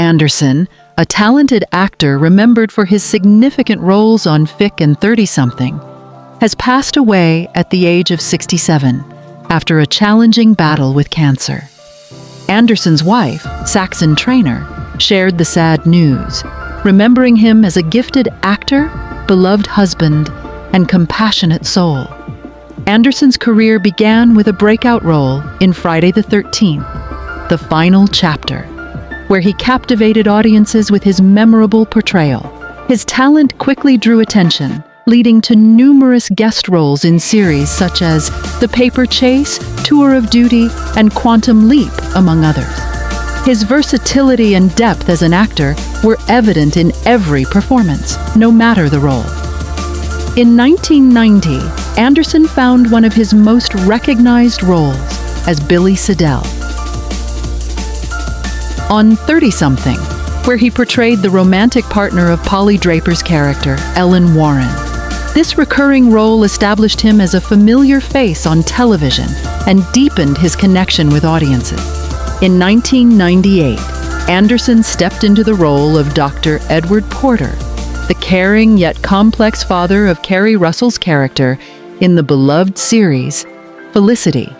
Anderson, a talented actor remembered for his significant roles on Phic and Thirtysomething, has passed away at the age of 67 after a challenging battle with cancer. Anderson's wife, Saxon Traynor, shared the sad news, remembering him as a gifted actor, beloved husband, and compassionate soul. Anderson's career began with a breakout role in Friday the 13th, the final chapter, where he captivated audiences with his memorable portrayal. His talent quickly drew attention, leading to numerous guest roles in series such as The Paper Chase, Tour of Duty, and Quantum Leap, among others. His versatility and depth as an actor were evident in every performance, no matter the role. In 1990, Anderson found one of his most recognized roles as Billy Siddell on 30-something, where he portrayed the romantic partner of Polly Draper's character, Ellen Warren. This recurring role established him as a familiar face on television and deepened his connection with audiences. In 1998, Anderson stepped into the role of Dr. Edward Porter, the caring yet complex father of Kerry Russell's character in the beloved series Felicity.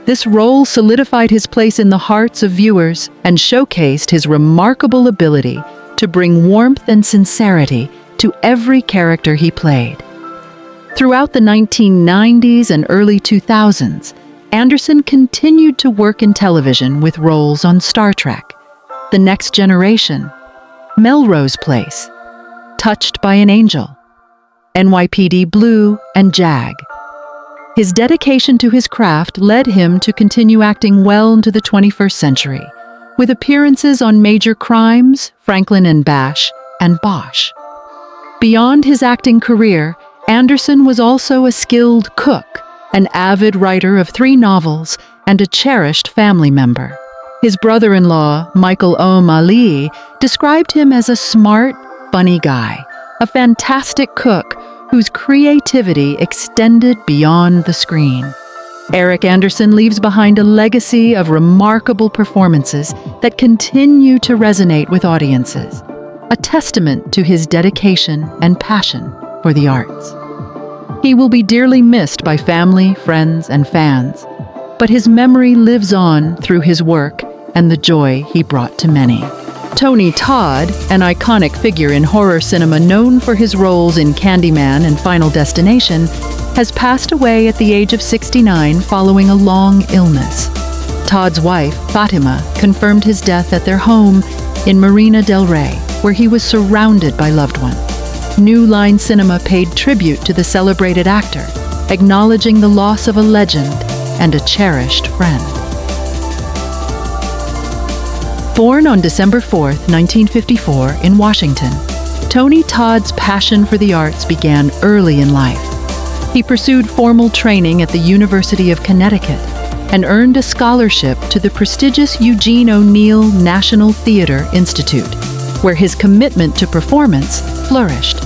This role solidified his place in the hearts of viewers and showcased his remarkable ability to bring warmth and sincerity to every character he played. Throughout the 1990s and early 2000s, Anderson continued to work in television with roles on Star Trek, The Next Generation, Melrose Place, Touched by an Angel, NYPD Blue, and JAG. His dedication to his craft led him to continue acting well into the 21st century, with appearances on Major Crimes, Franklin and Bash, and Bosch. Beyond his acting career, Anderson was also a skilled cook, an avid writer of 3 novels, and a cherished family member. His brother-in-law, Michael O'Malley, described him as a smart, funny guy, a fantastic cook whose creativity extended beyond the screen. Eric Anderson leaves behind a legacy of remarkable performances that continue to resonate with audiences, a testament to his dedication and passion for the arts. He will be dearly missed by family, friends, and fans, but his memory lives on through his work and the joy he brought to many. Tony Todd, an iconic figure in horror cinema known for his roles in Candyman and Final Destination, has passed away at the age of 69 following a long illness. Todd's wife, Fatima, confirmed his death at their home in Marina del Rey, where he was surrounded by loved ones. New Line Cinema paid tribute to the celebrated actor, acknowledging the loss of a legend and a cherished friend. Born on December 4, 1954, in Washington, Tony Todd's passion for the arts began early in life. He pursued formal training at the University of Connecticut and earned a scholarship to the prestigious Eugene O'Neill National Theatre Institute, where his commitment to performance flourished.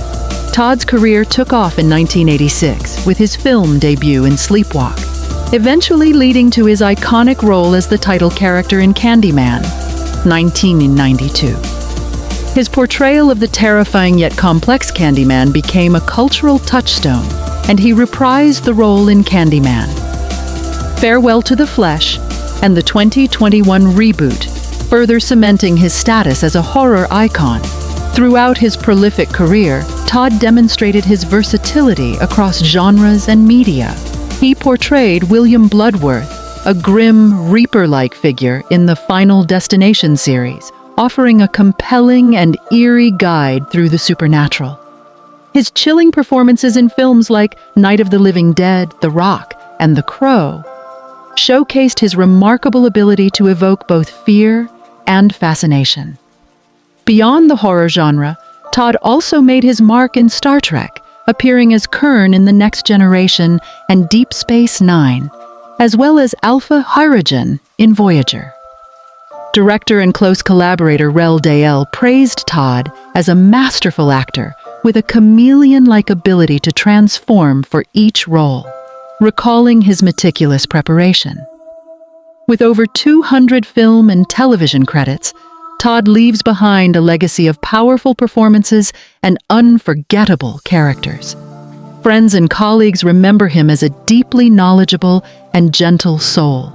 Todd's career took off in 1986 with his film debut in Sleepwalk, eventually leading to his iconic role as the title character in Candyman, 1992. His portrayal of the terrifying yet complex Candyman became a cultural touchstone, and he reprised the role in Candyman, Farewell to the Flesh, and the 2021 reboot, further cementing his status as a horror icon. Throughout his prolific career, Todd demonstrated his versatility across genres and media. He portrayed William Bloodworth, a grim, Reaper-like figure in the Final Destination series, offering a compelling and eerie guide through the supernatural. His chilling performances in films like Night of the Living Dead, The Rock, and The Crow showcased his remarkable ability to evoke both fear and fascination. Beyond the horror genre, Todd also made his mark in Star Trek, appearing as Kern in The Next Generation and Deep Space Nine, as well as Alpha Hyrogen in Voyager. Director and close collaborator Rel Dale praised Todd as a masterful actor with a chameleon-like ability to transform for each role, recalling his meticulous preparation. With over 200 film and television credits, Todd leaves behind a legacy of powerful performances and unforgettable characters. Friends and colleagues remember him as a deeply knowledgeable and gentle soul,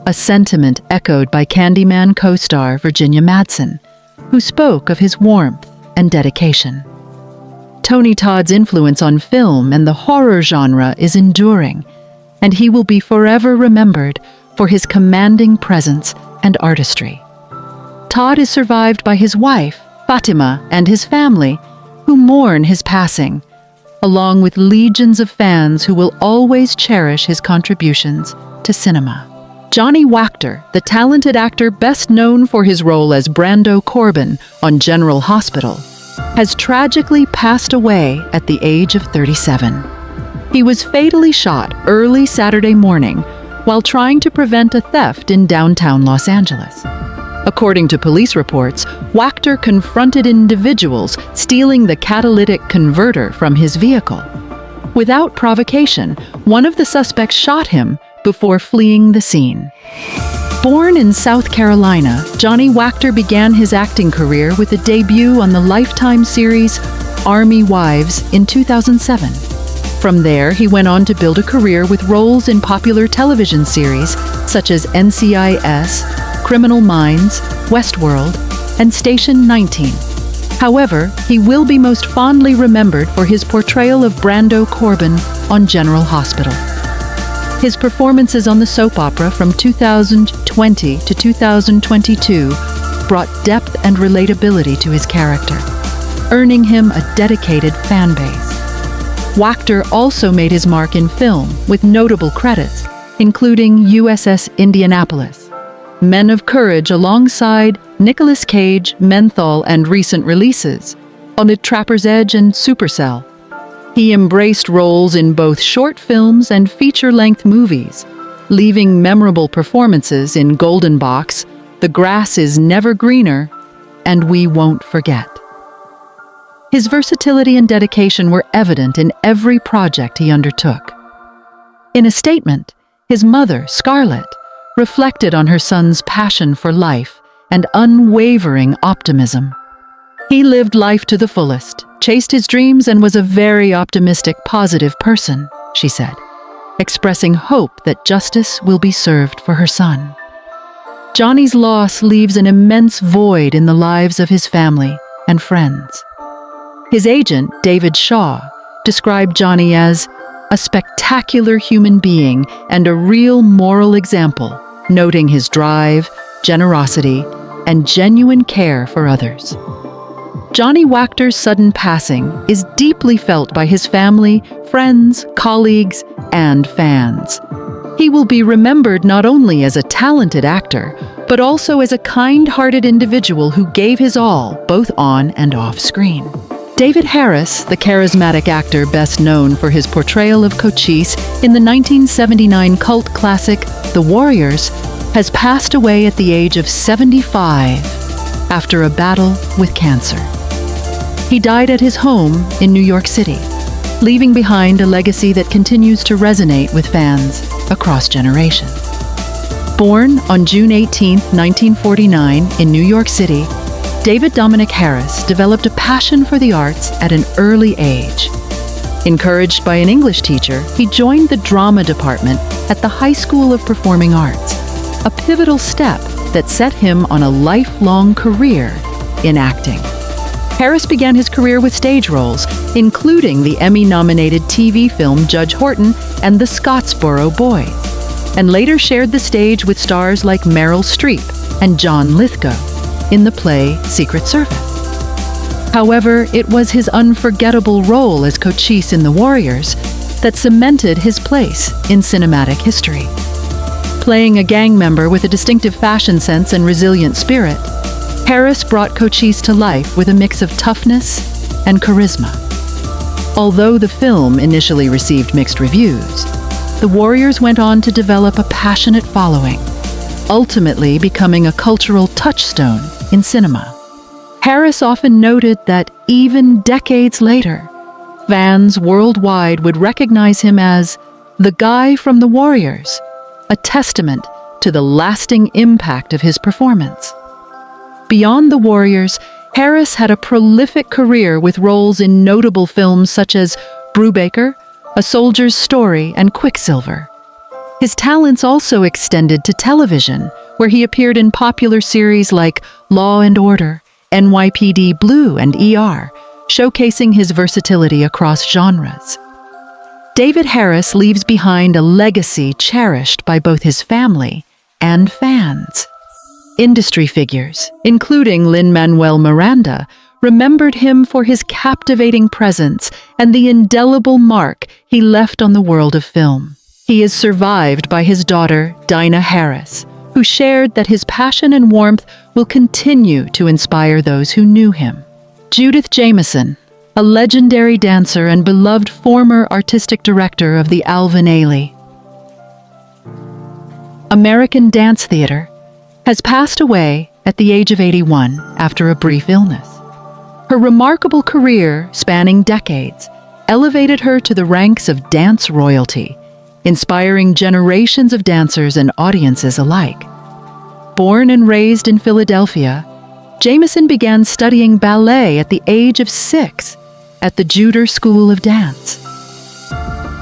a sentiment echoed by Candyman co-star Virginia Madsen, who spoke of his warmth and dedication. Tony Todd's influence on film and the horror genre is enduring, and he will be forever remembered for his commanding presence and artistry. Todd is survived by his wife, Fatima, and his family, who mourn his passing, along with legions of fans who will always cherish his contributions to cinema. Johnny Wactor, the talented actor best known for his role as Brando Corbin on General Hospital, has tragically passed away at the age of 37. He was fatally shot early Saturday morning while trying to prevent a theft in downtown Los Angeles. According to police reports, Wactor confronted individuals stealing the catalytic converter from his vehicle. Without provocation, one of the suspects shot him before fleeing the scene. Born in South Carolina, Johnny Wactor began his acting career with a debut on the Lifetime series Army Wives in 2007. From there, he went on to build a career with roles in popular television series such as NCIS, Criminal Minds, Westworld, and Station 19. However, he will be most fondly remembered for his portrayal of Brando Corbin on General Hospital. His performances on the soap opera from 2020 to 2022 brought depth and relatability to his character, earning him a dedicated fan base. Wactor also made his mark in film with notable credits, including USS Indianapolis, Men of Courage alongside Nicolas Cage, Menthol, and recent releases, On the Trapper's Edge and Supercell. He embraced roles in both short films and feature-length movies, leaving memorable performances in Golden Box, The Grass is Never Greener, and We Won't Forget. His versatility and dedication were evident in every project he undertook. In a statement, his mother, Scarlett, reflected on her son's passion for life and unwavering optimism. He lived life to the fullest, chased his dreams, and was a very optimistic, positive person, she said, expressing hope that justice will be served for her son. Johnny's loss leaves an immense void in the lives of his family and friends. His agent, David Shaw, described Johnny as a spectacular human being and a real moral example, noting his drive, generosity, and genuine care for others. Johnny Wactor's sudden passing is deeply felt by his family, friends, colleagues, and fans. He will be remembered not only as a talented actor, but also as a kind-hearted individual who gave his all, both on and off screen. David Harris, the charismatic actor best known for his portrayal of Cochise in the 1979 cult classic The Warriors, has passed away at the age of 75 after a battle with cancer. He died at his home in New York City, leaving behind a legacy that continues to resonate with fans across generations. Born on June 18, 1949, in New York City, David Dominic Harris developed a passion for the arts at an early age. Encouraged by an English teacher, he joined the drama department at the High School of Performing Arts, a pivotal step that set him on a lifelong career in acting. Harris began his career with stage roles, including the Emmy-nominated TV film Judge Horton and The Scottsboro Boys, and later shared the stage with stars like Meryl Streep and John Lithgow in the play Secret Service. However, it was his unforgettable role as Cochise in The Warriors that cemented his place in cinematic history. Playing a gang member with a distinctive fashion sense and resilient spirit, Harris brought Cochise to life with a mix of toughness and charisma. Although the film initially received mixed reviews, The Warriors went on to develop a passionate following, ultimately becoming a cultural touchstone in cinema. Harris often noted that even decades later, fans worldwide would recognize him as the guy from The Warriors, a testament to the lasting impact of his performance. Beyond The Warriors, Harris had a prolific career with roles in notable films such as Brubaker, A Soldier's Story, and Quicksilver. His talents also extended to television, where he appeared in popular series like Law and Order, NYPD Blue, and ER, showcasing his versatility across genres. David Harris leaves behind a legacy cherished by both his family and fans. Industry figures, including Lin-Manuel Miranda, remembered him for his captivating presence and the indelible mark he left on the world of film. He is survived by his daughter, Dinah Harris, who shared that his passion and warmth will continue to inspire those who knew him. Judith Jameson, a legendary dancer and beloved former artistic director of the Alvin Ailey American Dance Theater, has passed away at the age of 81 after a brief illness. Her remarkable career, spanning decades, elevated her to the ranks of dance royalty, inspiring generations of dancers and audiences alike. Born and raised in Philadelphia, Jamison began studying ballet at the age of 6 at the Juder School of Dance.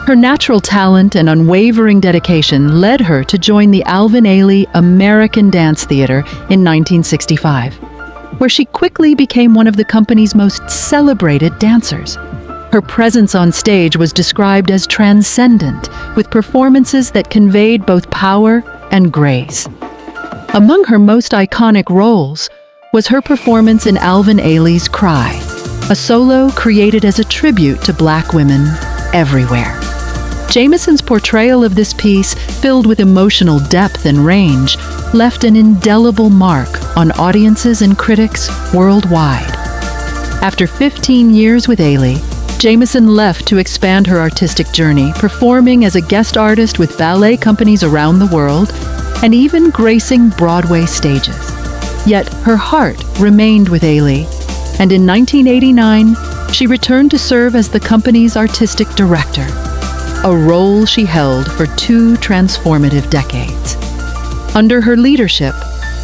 Her natural talent and unwavering dedication led her to join the Alvin Ailey American Dance Theater in 1965, where she quickly became one of the company's most celebrated dancers. Her presence on stage was described as transcendent, with performances that conveyed both power and grace. Among her most iconic roles was her performance in Alvin Ailey's Cry, a solo created as a tribute to Black women everywhere. Jamison's portrayal of this piece, filled with emotional depth and range, left an indelible mark on audiences and critics worldwide. After 15 years with Ailey, Jamison left to expand her artistic journey, performing as a guest artist with ballet companies around the world and even gracing Broadway stages. Yet her heart remained with Ailey, and in 1989, she returned to serve as the company's artistic director, a role she held for 2 transformative decades. Under her leadership,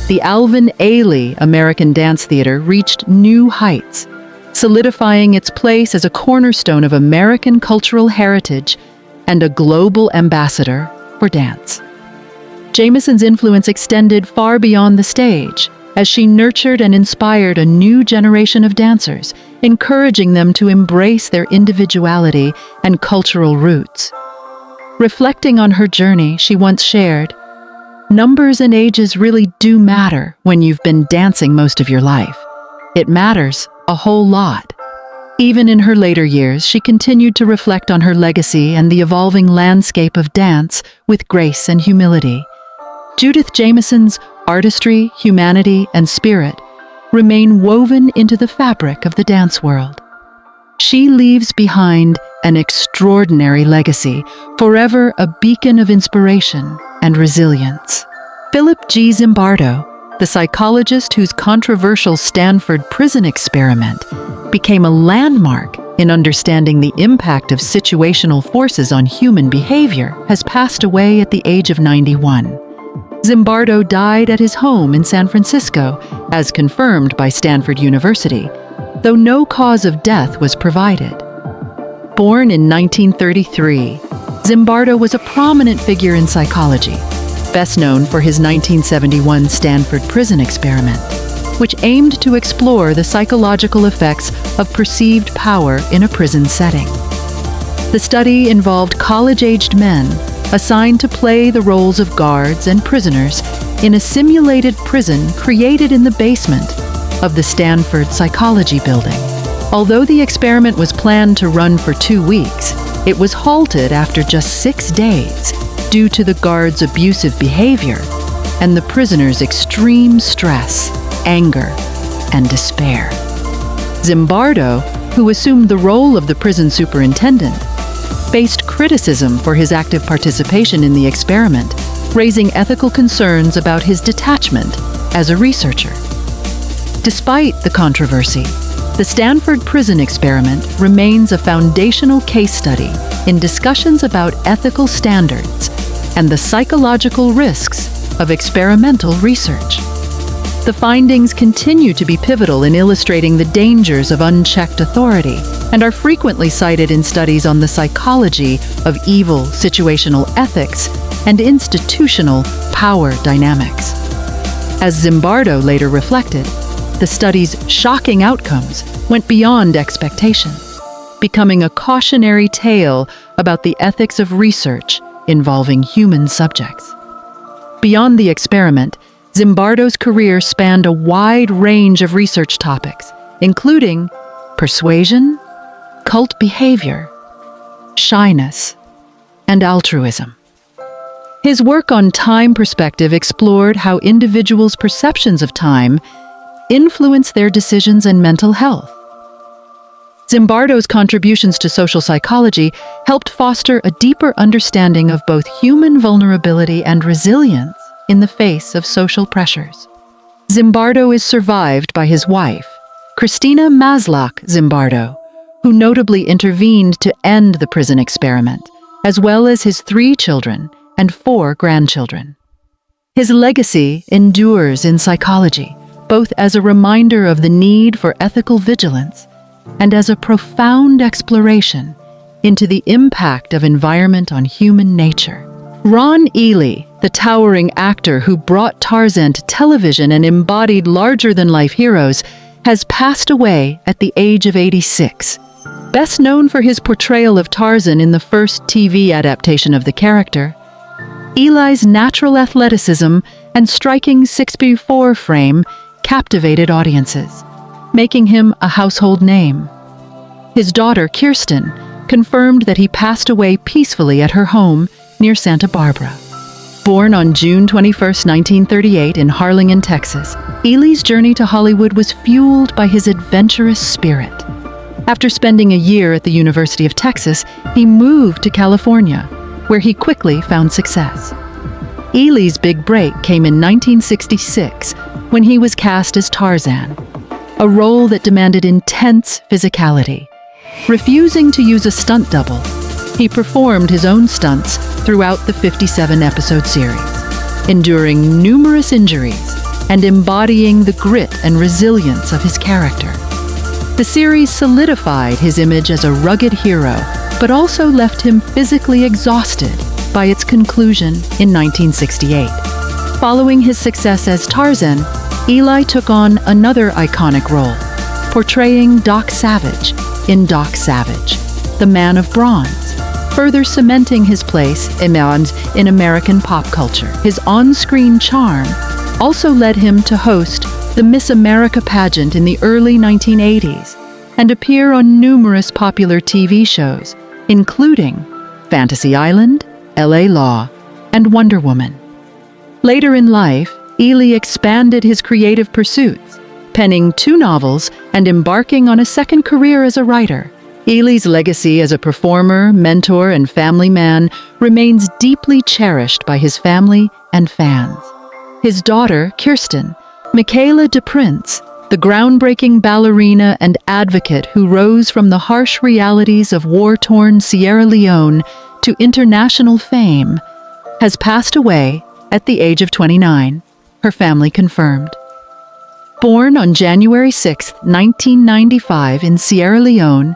the Alvin Ailey American Dance Theater reached new heights, solidifying its place as a cornerstone of American cultural heritage and a global ambassador for dance. Jamison's influence extended far beyond the stage, as she nurtured and inspired a new generation of dancers, encouraging them to embrace their individuality and cultural roots. Reflecting on her journey, she once shared, "Numbers and ages really do matter when you've been dancing most of your life. It matters a whole lot." Even in her later years, she continued to reflect on her legacy and the evolving landscape of dance with grace and humility. Judith Jameson's artistry, humanity, and spirit remain woven into the fabric of the dance world. She leaves behind an extraordinary legacy, forever a beacon of inspiration and resilience. Philip G. Zimbardo, the psychologist whose controversial Stanford Prison Experiment became a landmark in understanding the impact of situational forces on human behavior, has passed away at the age of 91. Zimbardo died at his home in San Francisco, as confirmed by Stanford University, though no cause of death was provided. Born in 1933, Zimbardo was a prominent figure in psychology, best known for his 1971 Stanford Prison Experiment, which aimed to explore the psychological effects of perceived power in a prison setting. The study involved college-aged men assigned to play the roles of guards and prisoners in a simulated prison created in the basement of the Stanford Psychology Building. Although the experiment was planned to run for 2 weeks, it was halted after just 6 days due to the guards' abusive behavior and the prisoners' extreme stress, anger, and despair. Zimbardo, who assumed the role of the prison superintendent, faced criticism for his active participation in the experiment, raising ethical concerns about his detachment as a researcher. Despite the controversy, the Stanford Prison Experiment remains a foundational case study in discussions about ethical standards and the psychological risks of experimental research. The findings continue to be pivotal in illustrating the dangers of unchecked authority and are frequently cited in studies on the psychology of evil, situational ethics, and institutional power dynamics. As Zimbardo later reflected, the study's shocking outcomes went beyond expectations, becoming a cautionary tale about the ethics of research involving human subjects. Beyond the experiment, Zimbardo's career spanned a wide range of research topics, including persuasion, cult behavior, shyness, and altruism. His work on time perspective explored how individuals' perceptions of time influence their decisions and mental health. Zimbardo's contributions to social psychology helped foster a deeper understanding of both human vulnerability and resilience in the face of social pressures. Zimbardo is survived by his wife, Christina Maslach Zimbardo, who notably intervened to end the prison experiment, as well as his 3 children and 4 grandchildren. His legacy endures in psychology, both as a reminder of the need for ethical vigilance and as a profound exploration into the impact of environment on human nature. Ron Ely, the towering actor who brought Tarzan to television and embodied larger-than-life heroes, has passed away at the age of 86. Best known for his portrayal of Tarzan in the first TV adaptation of the character, Ely's natural athleticism and striking 6'4" frame captivated audiences, making him a household name. His daughter, Kirsten, confirmed that he passed away peacefully at her home near Santa Barbara. Born on June 21, 1938 in Harlingen, Texas, Ely's journey to Hollywood was fueled by his adventurous spirit. After spending a year at the University of Texas, he moved to California, where he quickly found success. Ely's big break came in 1966 when he was cast as Tarzan, a role that demanded intense physicality. Refusing to use a stunt double, he performed his own stunts throughout the 57-episode series, enduring numerous injuries and embodying the grit and resilience of his character. The series solidified his image as a rugged hero, but also left him physically exhausted by its conclusion in 1968. Following his success as Tarzan, Ely took on another iconic role, portraying Doc Savage in Doc Savage, the Man of Bronze, further cementing his place in American pop culture. His on-screen charm also led him to host the Miss America pageant in the early 1980s and appear on numerous popular TV shows, including Fantasy Island, LA Law, and Wonder Woman. Later in life, Ely expanded his creative pursuits, penning 2 novels and embarking on a second career as a writer. Ely's legacy as a performer, mentor, and family man remains deeply cherished by his family and fans. His daughter, Kirsten, Michaela DePrince, the groundbreaking ballerina and advocate who rose from the harsh realities of war-torn Sierra Leone to international fame, has passed away at the age of 29, her family confirmed. Born on January 6, 1995 in Sierra Leone,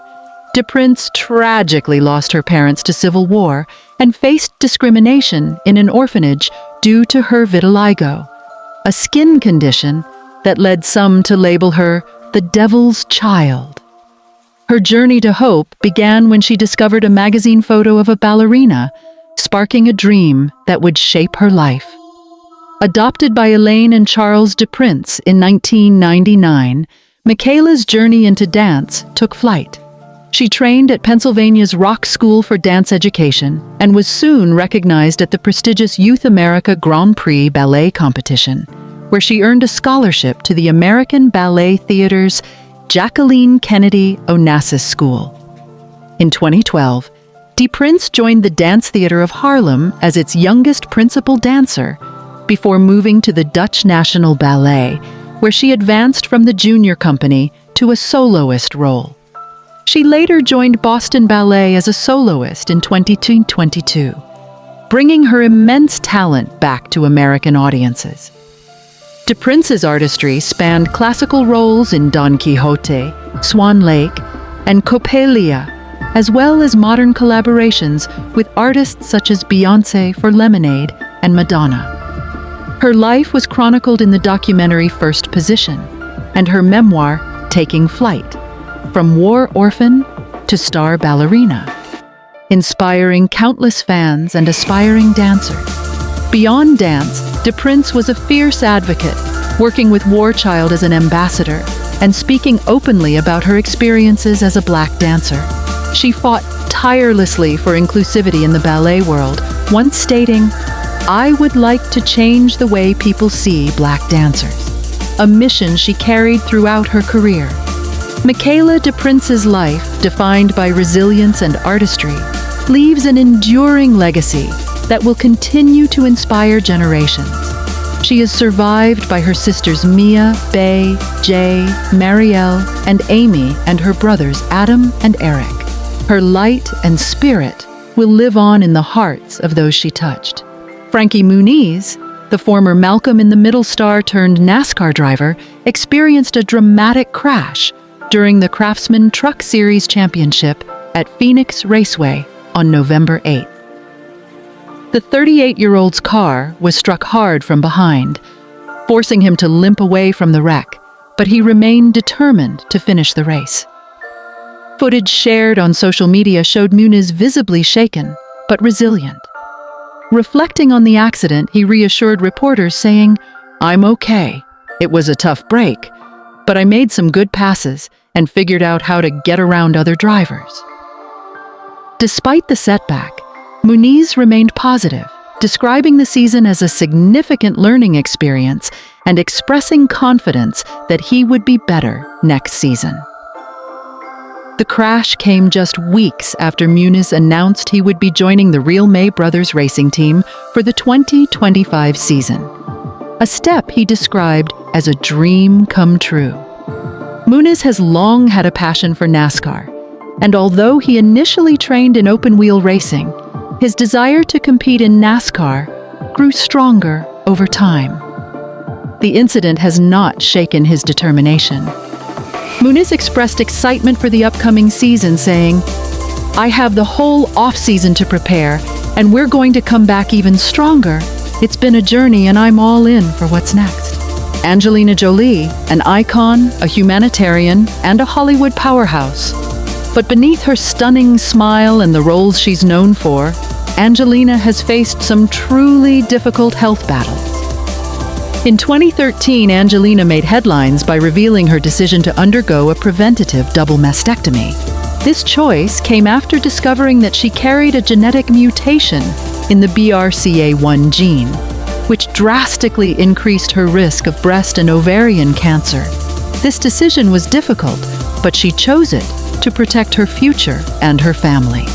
DePrince tragically lost her parents to civil war and faced discrimination in an orphanage due to her vitiligo, a skin condition that led some to label her the devil's child. Her journey to hope began when she discovered a magazine photo of a ballerina, sparking a dream that would shape her life. Adopted by Elaine and Charles DePrince in 1999, Michaela's journey into dance took flight. She trained at Pennsylvania's Rock School for Dance Education and was soon recognized at the prestigious Youth America Grand Prix Ballet competition, where she earned a scholarship to the American Ballet Theater's Jacqueline Kennedy Onassis School. In 2012, DePrince joined the Dance Theater of Harlem as its youngest principal dancer, before moving to the Dutch National Ballet, where she advanced from the junior company to a soloist role. She later joined Boston Ballet as a soloist in 2022, bringing her immense talent back to American audiences. DePrince's artistry spanned classical roles in Don Quixote, Swan Lake, and Coppelia, as well as modern collaborations with artists such as Beyoncé for Lemonade and Madonna. Her life was chronicled in the documentary First Position, and her memoir, Taking Flight, From War Orphan to Star Ballerina, inspiring countless fans and aspiring dancers. Beyond dance, DePrince was a fierce advocate, working with War Child as an ambassador and speaking openly about her experiences as a Black dancer. She fought tirelessly for inclusivity in the ballet world, once stating, "I would like to change the way people see Black dancers," a mission she carried throughout her career. Michaela DePrince's life, defined by resilience and artistry, leaves an enduring legacy that will continue to inspire generations. She is survived by her sisters Mia, Bay, Jay, Marielle, and Amy, and her brothers Adam and Eric. Her light and spirit will live on in the hearts of those she touched. Frankie Muniz, the former Malcolm in the Middle star turned NASCAR driver, experienced a dramatic crash during the Craftsman Truck Series Championship at Phoenix Raceway on November 8th. The 38-year-old's car was struck hard from behind, forcing him to limp away from the wreck, but he remained determined to finish the race. Footage shared on social media showed Muniz visibly shaken, but resilient. Reflecting on the accident, he reassured reporters, saying, "I'm okay. It was a tough break, but I made some good passes and figured out how to get around other drivers." Despite the setback, Muniz remained positive, describing the season as a significant learning experience and expressing confidence that he would be better next season. The crash came just weeks after Muniz announced he would be joining the Real May Brothers racing team for the 2025 season, a step he described as a dream come true. Muniz has long had a passion for NASCAR, and although he initially trained in open-wheel racing, his desire to compete in NASCAR grew stronger over time. The incident has not shaken his determination. Muniz expressed excitement for the upcoming season, saying, "I have the whole off-season to prepare, and we're going to come back even stronger. It's been a journey, and I'm all in for what's next." Angelina Jolie, an icon, a humanitarian, and a Hollywood powerhouse. But beneath her stunning smile and the roles she's known for, Angelina has faced some truly difficult health battles. In 2013, Angelina made headlines by revealing her decision to undergo a preventative double mastectomy. This choice came after discovering that she carried a genetic mutation in the BRCA1 gene, which drastically increased her risk of breast and ovarian cancer. This decision was difficult, but she chose it to protect her future and her family.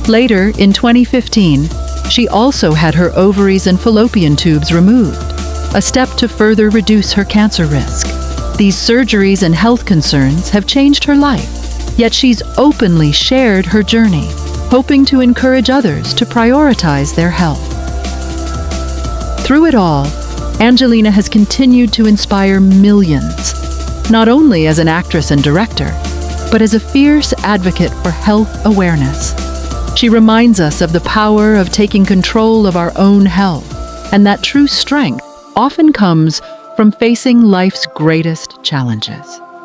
Later, in 2015, she also had her ovaries and fallopian tubes removed, a step to further reduce her cancer risk. These surgeries and health concerns have changed her life, yet she's openly shared her journey, hoping to encourage others to prioritize their health. Through it all, Angelina has continued to inspire millions, not only as an actress and director, but as a fierce advocate for health awareness. She reminds us of the power of taking control of our own health, and that true strength often comes from facing life's greatest challenges.